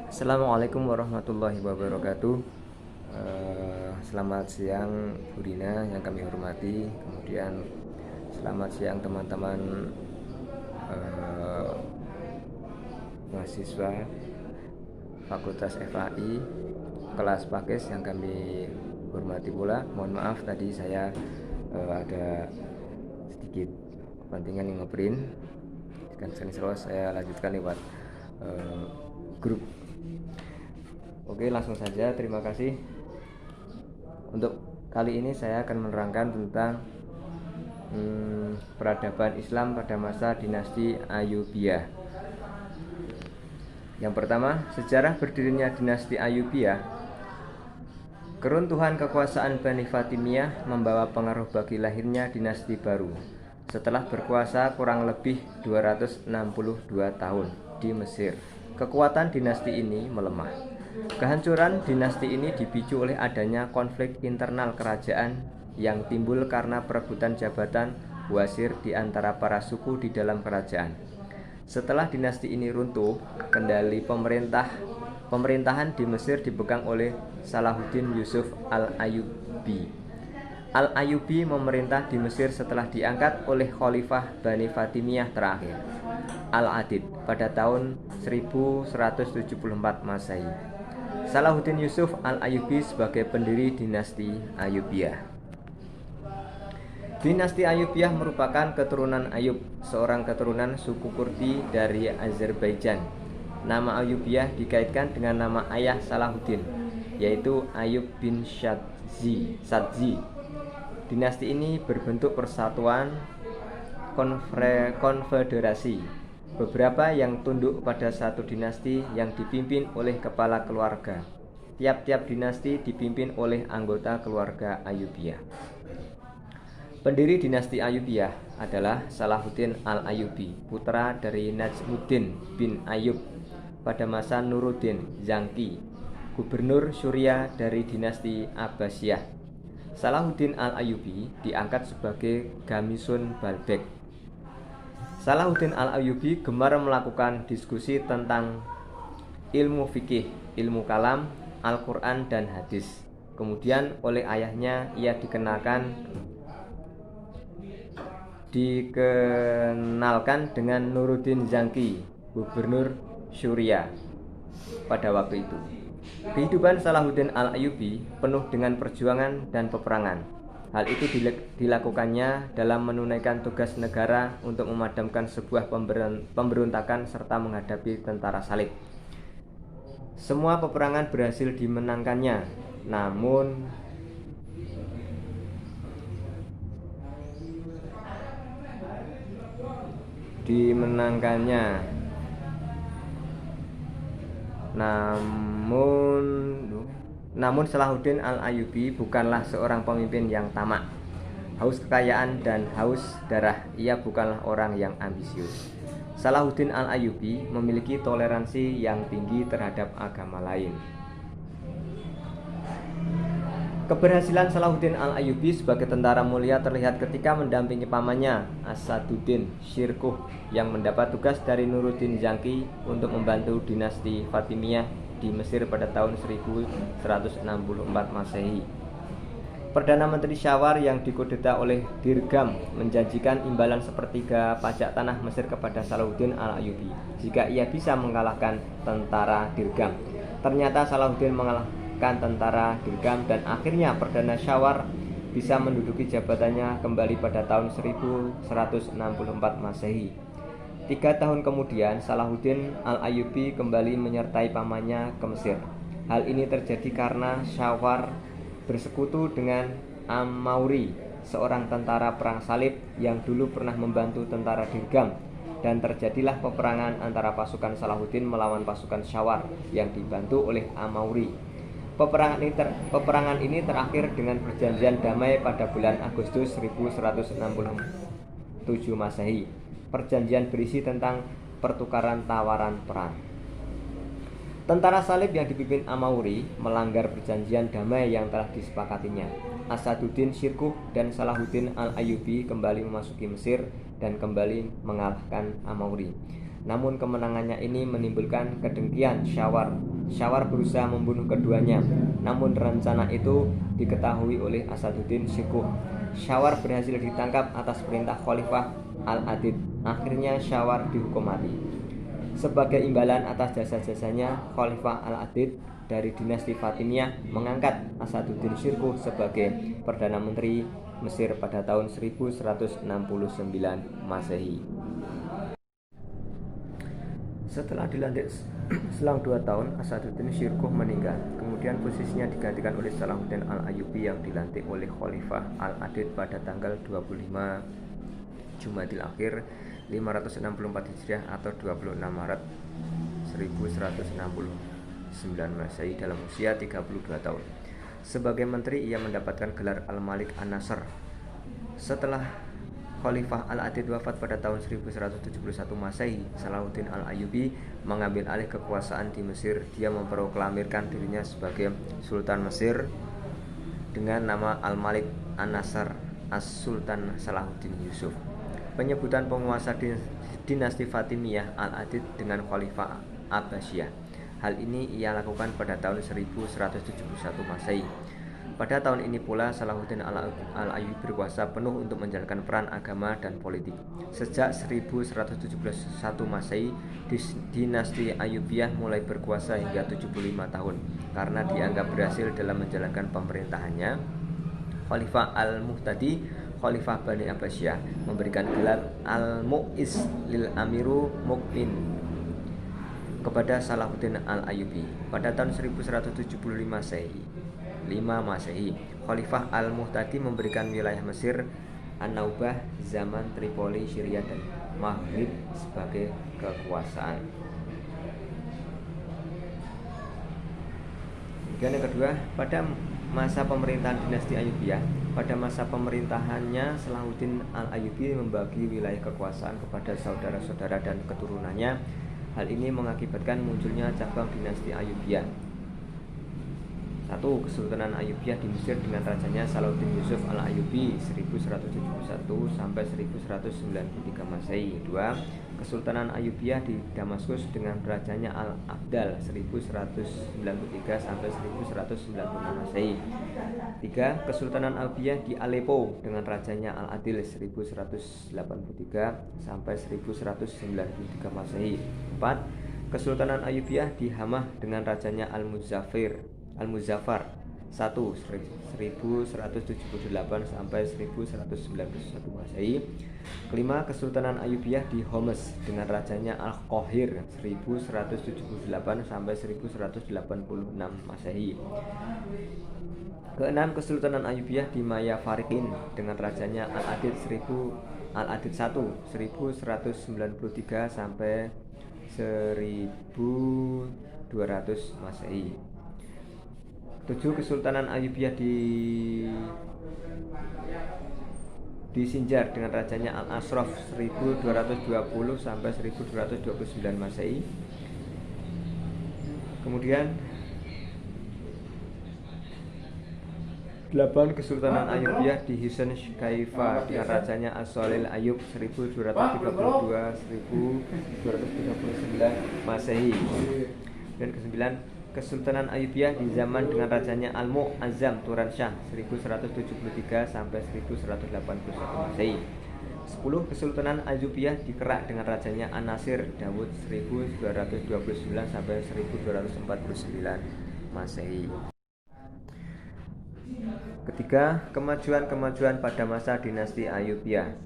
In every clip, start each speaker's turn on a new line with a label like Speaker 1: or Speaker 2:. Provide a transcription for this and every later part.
Speaker 1: Assalamualaikum warahmatullahi wabarakatuh. Selamat siang Bu Rina yang kami hormati. Kemudian selamat siang teman-teman eh, mahasiswa Fakultas FAI kelas Pakis yang kami hormati pula. Mohon maaf tadi saya ada sedikit kepentingan yang ngeprint. Dan selesai saya lanjutkan lewat grup. Oke, langsung saja. Terima kasih. Untuk kali ini saya akan menerangkan tentang peradaban Islam pada masa dinasti Ayyubiyah. Yang pertama, sejarah berdirinya dinasti Ayyubiyah. Keruntuhan kekuasaan Bani Fatimiyah membawa pengaruh bagi lahirnya dinasti baru. Setelah berkuasa kurang lebih 262 tahun di Mesir, kekuatan dinasti ini melemah. Kehancuran dinasti ini dipicu oleh adanya konflik internal kerajaan yang timbul karena perebutan jabatan wazir di antara para suku di dalam kerajaan. Setelah dinasti ini runtuh, kendali pemerintahan di Mesir dipegang oleh Salahuddin Yusuf al-Ayyubi. Al-Ayyubi memerintah di Mesir setelah diangkat oleh Khalifah Bani Fatimiyah terakhir, Al-Adid, pada tahun 1174 Masehi. Salahuddin Yusuf al-Ayyubi sebagai pendiri dinasti Ayyubiyah. Dinasti Ayyubiyah merupakan keturunan Ayyub, seorang keturunan suku Kurdi dari Azerbaijan. Nama Ayyubiyah dikaitkan dengan nama ayah Salahuddin, yaitu Ayyub bin Sadzi. Dinasti ini berbentuk persatuan konfederasi, beberapa yang tunduk pada satu dinasti yang dipimpin oleh kepala keluarga. Tiap-tiap dinasti dipimpin oleh anggota keluarga Ayyubiyah. Pendiri dinasti Ayyubiyah adalah Salahuddin al-Ayyubi, putra dari Najmuddin bin Ayyub pada masa Nuruddin Zangki, gubernur Suriah dari dinasti Abbasiyah. Salahuddin al-Ayyubi diangkat sebagai Gamisun Balbek. Salahuddin al-Ayyubi gemar melakukan diskusi tentang ilmu fikih, ilmu kalam, Al-Quran, dan hadis. Kemudian oleh ayahnya ia dikenalkan dengan Nuruddin Zangki, gubernur Suriah pada waktu itu. Kehidupan Salahuddin al-Ayyubi penuh dengan perjuangan dan peperangan. Hal itu dilakukannya dalam menunaikan tugas negara untuk memadamkan sebuah pemberontakan serta menghadapi tentara salib. Semua peperangan berhasil dimenangkannya, namun Salahuddin al-Ayyubi bukanlah seorang pemimpin yang tamak, haus kekayaan dan haus darah. Ia bukanlah orang yang ambisius. Salahuddin al-Ayyubi memiliki toleransi yang tinggi terhadap agama lain. Keberhasilan Salahuddin al-Ayyubi sebagai tentara mulia terlihat ketika mendampingi pamannya Asaduddin Syirkuh yang mendapat tugas dari Nuruddin Zangki untuk membantu dinasti Fatimiyah di Mesir pada tahun 1164 Masehi. Perdana Menteri Syawar yang dikudeta oleh Dirgham menjanjikan imbalan sepertiga pajak tanah Mesir kepada Salahuddin al-Ayyubi jika ia bisa mengalahkan tentara Dirgham. Ternyata Salahuddin mengalahkan tentara Dirgham dan akhirnya Perdana Syawar bisa menduduki jabatannya kembali pada tahun 1164 Masehi. 3 tahun kemudian Salahuddin al-Ayyubi kembali menyertai pamannya ke Mesir. Hal ini terjadi karena Syawar bersekutu dengan Amauri, seorang tentara perang salib yang dulu pernah membantu tentara Dirgham, dan terjadilah peperangan antara pasukan Salahuddin melawan pasukan Syawar yang dibantu oleh Amauri. Peperangan ini terakhir dengan perjanjian damai pada bulan Agustus 1167 Masehi. Perjanjian berisi tentang pertukaran tawaran perang. Tentara salib yang dipimpin Amauri melanggar perjanjian damai yang telah disepakatinya. Asaduddin Syirkuh dan Salahuddin al-Ayyubi kembali memasuki Mesir dan kembali mengalahkan Amauri. Namun kemenangannya ini menimbulkan kedengkian Syawar Syawar berusaha membunuh keduanya, namun rencana itu diketahui oleh Asaduddin Syirkuh. Syawar berhasil ditangkap atas perintah Khalifah Al-Adid. Akhirnya Syawar dihukum mati. Sebagai imbalan atas jasa-jasanya, Khalifah Al-Adid dari dinasti Fatimiyah mengangkat Asaduddin Syirkuh sebagai Perdana Menteri Mesir pada tahun 1169 Masehi. Setelah dilantik selang 2 tahun, Asaduddin Syirkuh meninggal. Kemudian posisinya digantikan oleh Salahuddin Al-Ayyubi yang dilantik oleh Khalifah Al-Adid pada tanggal 25 Jumadil Akhir 564 Hijriah atau 26 Maret 1169 Masehi dalam usia 32 tahun. Sebagai menteri, ia mendapatkan gelar Al-Malik An-Nasr. Setelah Khalifah Al-Adid wafat pada tahun 1171 Masehi, Salahuddin Al-Ayyubi mengambil alih kekuasaan di Mesir. Dia memproklamirkan dirinya sebagai Sultan Mesir dengan nama Al-Malik An-Nasr As-Sultan Salahuddin Yusuf. Penyebutan penguasa dinasti Fatimiyah Al-Adid dengan Khalifah Abbasiyah. Hal ini ia lakukan pada tahun 1171 Masehi. Pada tahun ini pula Salahuddin Al-Ayyubi berkuasa penuh untuk menjalankan peran agama dan politik. Sejak 1171 Masehi, dinasti Ayyubiyah mulai berkuasa hingga 75 tahun. Karena dianggap berhasil dalam menjalankan pemerintahannya, Khalifah Al-Muhtadi, Khalifah Bani Abbasiyah, memberikan gelar Al-Mu'iz lil Amiru Mukmin kepada Salahuddin Al-Ayyubi. Pada tahun 1175 Masehi, Khalifah Al-Muhtadi memberikan wilayah Mesir, An-Naubah, Zaman, Tripoli, Syria, dan Maghrib sebagai kekuasaan. Dan yang kedua, pada masa pemerintahan dinasti Ayyubiyah, pada masa pemerintahannya Salahuddin Al-Ayyubi membagi wilayah kekuasaan kepada saudara-saudara dan keturunannya. Hal ini mengakibatkan munculnya cabang dinasti Ayyubiyah. 1. Kesultanan Ayyubiyah di Mesir dengan rajanya Salahuddin Yusuf Al-Ayyubi 1171 sampai 1193 Masehi. 2. Kesultanan Ayyubiyah di Damaskus dengan rajanya Al-Abdal 1193 sampai 1196 Masehi. 3. Kesultanan Ayyubiyah di Aleppo dengan rajanya Al-Adil 1183 sampai 1193 Masehi. 4. Kesultanan Ayyubiyah di Hamah dengan rajanya Al-Muzaffar 1 1178 sampai 1191 Masehi. Kelima, Kesultanan Ayyubiyah di Homs dengan rajanya Al-Qahir 1178 sampai 1186 Masehi. Keenam, Kesultanan Ayyubiyah di Maya Fariqin dengan rajanya Al-Adid 1 1193 sampai 1200 Masehi. 7. Kesultanan Ayyubiyah di Sinjar dengan rajanya Al-Ashraf 1220 sampai 1229 Masehi. Kemudian 8. Kesultanan Ayyubiyah di Hisan Kaifa dengan rajanya As-Solil Ayyub 1232 1239 Masehi. Dan ke-9, Kesultanan Ayyubiyah di zaman dengan rajanya Al-Mu'azzam Turan Shah 1173 sampai 1181 Masehi. 10. Kesultanan Ayyubiyah di Kerak dengan rajanya An-Nasir Dawud 1229 sampai 1249 Masehi. Ketiga, kemajuan-kemajuan pada masa dinasti Ayyubiyah.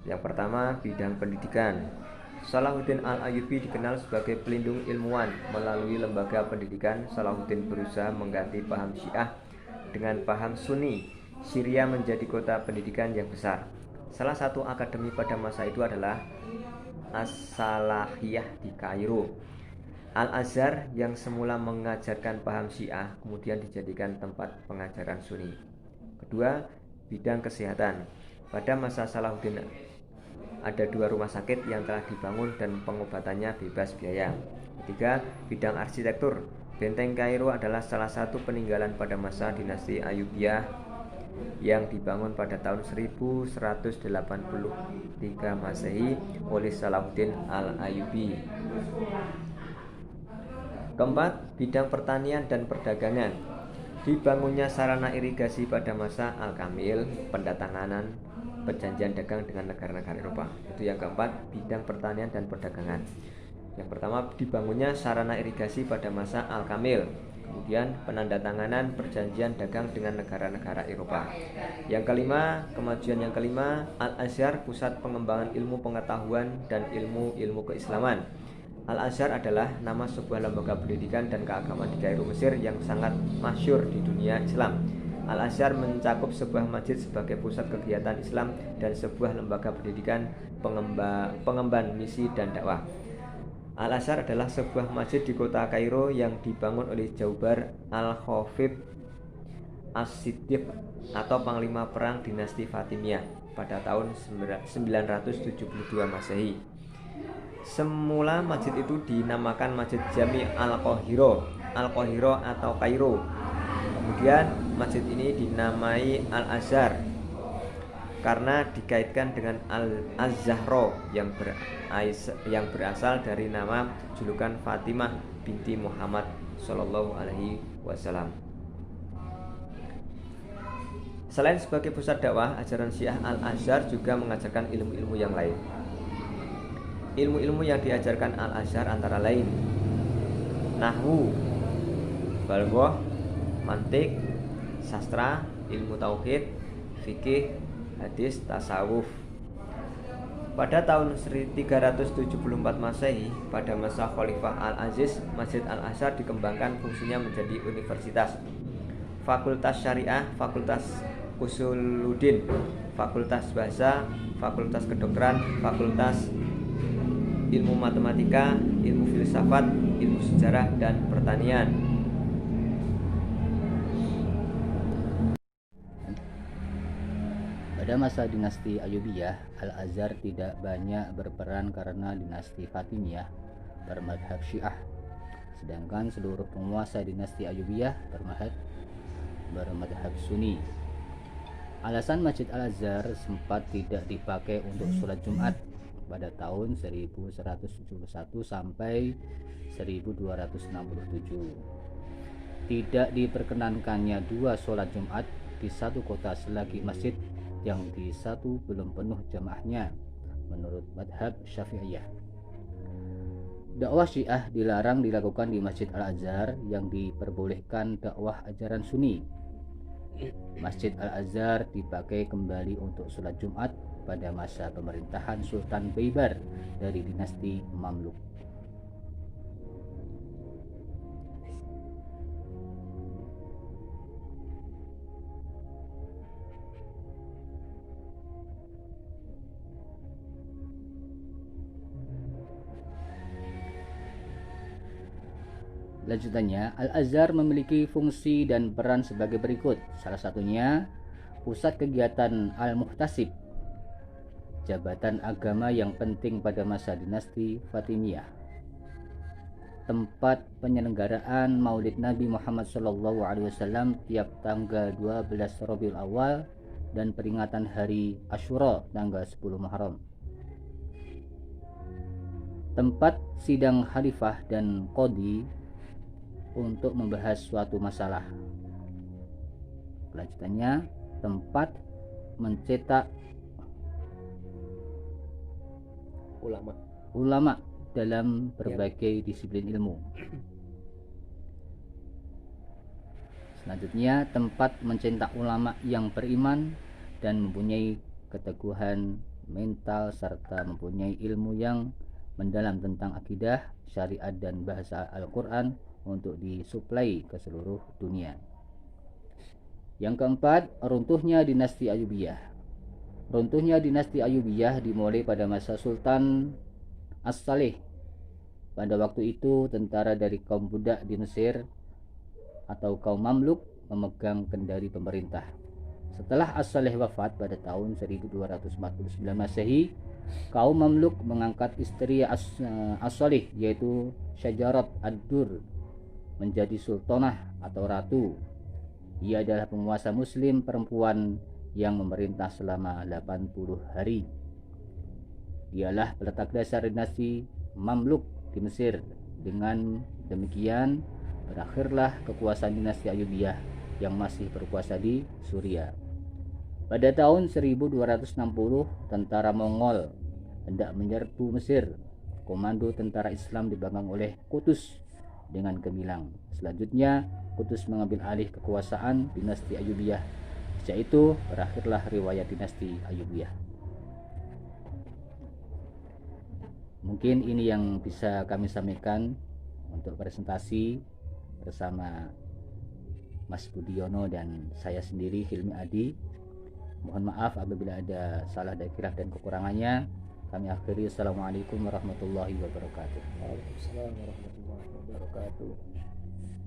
Speaker 1: Yang pertama, bidang pendidikan. Salahuddin Al-Ayyubi dikenal sebagai pelindung ilmuwan. Melalui lembaga pendidikan, Salahuddin berusaha mengganti paham Syiah dengan paham Sunni. Syria menjadi kota pendidikan yang besar. Salah satu akademi pada masa itu adalah As-Salahiyah di Kairo. Al-Azhar yang semula mengajarkan paham Syiah kemudian dijadikan tempat pengajaran Sunni. Kedua, bidang kesehatan. Pada masa Salahuddin ada 2 rumah sakit yang telah dibangun dan pengobatannya bebas biaya. Ketiga, bidang arsitektur. Benteng Kairo adalah salah satu peninggalan pada masa dinasti Ayyubiyah yang dibangun pada tahun 1183 Masehi oleh Salahuddin Al-Ayyubi. Keempat, bidang pertanian dan perdagangan. Dibangunnya sarana irigasi pada masa Al-Kamil, pendatanganan perjanjian dagang dengan negara-negara Eropa. Itu yang keempat, bidang pertanian dan perdagangan. Yang pertama, dibangunnya sarana irigasi pada masa Al-Kamil. Kemudian, penandatanganan perjanjian dagang dengan negara-negara Eropa. Yang kelima, kemajuan yang kelima, Al-Azhar, pusat pengembangan ilmu pengetahuan dan ilmu-ilmu keislaman. Al-Azhar adalah nama sebuah lembaga pendidikan dan keagamaan di Kairo, Mesir yang sangat masyhur di dunia Islam. Al-Azhar mencakup sebuah masjid sebagai pusat kegiatan Islam dan sebuah lembaga pendidikan pengemban misi dan dakwah. Al-Azhar adalah sebuah masjid di kota Kairo yang dibangun oleh Jaubar Al-Khafif As-Siddiq atau panglima perang dinasti Fatimiyah pada tahun 972 Masehi. Semula masjid itu dinamakan Masjid Jami Al-Qahiro atau Kairo. Kemudian masjid ini dinamai Al-Azhar karena dikaitkan dengan Al-Zahra yang berasal dari nama julukan Fatimah binti Muhammad Shallallahu Alaihi Wasallam. Selain sebagai pusat dakwah, ajaran Syiah Al-Azhar juga mengajarkan ilmu-ilmu yang lain. Ilmu-ilmu yang diajarkan Al-Azhar antara lain nahwu, balaghah, mantik, sastra, ilmu tauhid, fikih, hadis, tasawuf. Pada tahun 1374 Masehi, pada masa Khalifah Al-Aziz, Masjid Al-Azhar dikembangkan fungsinya menjadi universitas. Fakultas Syariah, Fakultas Usuluddin, Fakultas Bahasa, Fakultas Kedokteran, Fakultas Ilmu Matematika, Ilmu Filsafat, Ilmu Sejarah, dan Pertanian.
Speaker 2: Pada masa dinasti Ayyubiyah, Al-Azhar tidak banyak berperan karena dinasti Fatimiyah bermadhab Syiah, sedangkan seluruh penguasa dinasti Ayyubiyah bermadhab Sunni. Alasan Masjid Al-Azhar sempat tidak dipakai untuk sholat Jumat pada tahun 1171 sampai 1267. Tidak diperkenankannya dua sholat Jumat di satu kota selagi masjid yang di satu belum penuh jamaahnya menurut madhab Syafi'iyah. Dakwah Syiah dilarang dilakukan di Masjid Al-Azhar yang diperbolehkan dakwah ajaran Sunni. Masjid Al-Azhar dipakai kembali untuk sholat Jumat pada masa pemerintahan Sultan Beibar dari dinasti Mamluk. Lanjutannya, Al-Azhar memiliki fungsi dan peran sebagai berikut. Salah satunya, pusat kegiatan Al-Muhtasib, jabatan agama yang penting pada masa dinasti Fatimiyah. Tempat penyelenggaraan Maulid Nabi Muhammad SAW tiap tanggal 12 Rabiul Awal dan peringatan hari Asyura tanggal 10 Muharram. Tempat sidang khalifah dan qadhi untuk membahas suatu masalah. Kelanjutannya, tempat mencetak ulama dalam berbagai disiplin ilmu. Selanjutnya, tempat mencetak ulama yang beriman dan mempunyai keteguhan mental serta mempunyai ilmu yang mendalam tentang akidah, syariat dan bahasa Al-Quran untuk disuplai ke seluruh dunia. Yang keempat, runtuhnya dinasti Ayyubiyah. Runtuhnya dinasti Ayyubiyah dimulai pada masa Sultan As-Saleh. Pada waktu itu, tentara dari kaum budak di Mesir atau kaum Mamluk memegang kendali pemerintah. Setelah As-Saleh wafat pada tahun 1249 Masehi, kaum Mamluk mengangkat istri As-Saleh yaitu Syajarat Ad-Dur menjadi sultanah atau ratu. Ia adalah penguasa muslim perempuan yang memerintah selama 80 hari. Dialah peletak dasar dinasti Mamluk di Mesir dengan Demikian berakhirlah kekuasaan dinasti Ayyubiyah yang masih berkuasa di Suriah. Pada tahun 1260, tentara Mongol hendak menyerbu Mesir. Komando tentara Islam dibanggang oleh Qutuz dengan gemilang. Selanjutnya, Qutuz mengambil alih kekuasaan dinasti Ayyubiyah. Sejak itu berakhirlah riwayat dinasti Ayyubiyah. Mungkin ini yang bisa kami sampaikan untuk presentasi bersama Mas Budiono dan saya sendiri, Hilmi Adi. Mohon maaf apabila ada salah dan khilaf dan kekurangannya. Kami akhiri. Assalamualaikum warahmatullahi wabarakatuh.
Speaker 3: Waalaikumsalam warahmatullahi wabarakatuh.